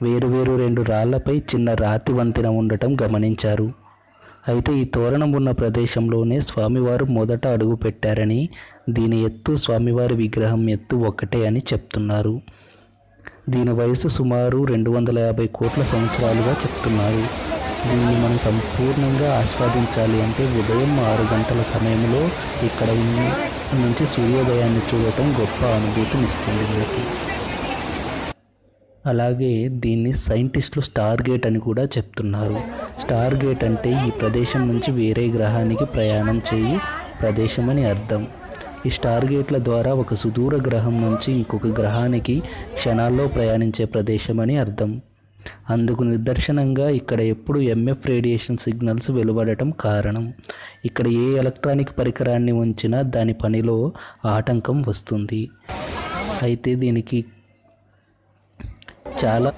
వేరువేరు రెండు రాళ్లపై చిన్న రాతి వంతెన ఉండటం గమనించారు. అయితే ఈ తోరణం ఉన్న ప్రదేశంలోనే స్వామివారు మొదట అడుగు పెట్టారని, దీని ఎత్తు స్వామివారి విగ్రహం ఎత్తు ఒకటే అని చెప్తున్నారు. దీని వయసు సుమారు 250 కోట్ల సంవత్సరాలుగా చెప్తున్నారు. దీన్ని మనం సంపూర్ణంగా ఆస్వాదించాలి అంటే ఉదయం 6 గంటల సమయంలో ఇక్కడ నుంచి సూర్యోదయాన్ని చూడటం గొప్ప అనుభూతినిస్తుంది మనకి. అలాగే దీన్ని సైంటిస్టులు స్టార్ గేట్ అని కూడా చెప్తున్నారు. స్టార్ గేట్ అంటే ఈ ప్రదేశం నుంచి వేరే గ్రహానికి ప్రయాణం చేయు ప్రదేశం అని అర్థం. ఈ స్టార్ గేట్ల ద్వారా ఒక సుదూర గ్రహం నుంచి ఇంకొక గ్రహానికి క్షణాల్లో ప్రయాణించే ప్రదేశం అని అర్థం. అందుకు నిదర్శనంగా ఇక్కడ ఎప్పుడు ఎంఎఫ్ రేడియేషన్ సిగ్నల్స్ వెలువడటం కారణం. ఇక్కడ ఏ ఎలక్ట్రానిక్ పరికరాన్ని ఉంచినా దాని పనిలో ఆటంకం వస్తుంది. అయితే దీనికి చాలా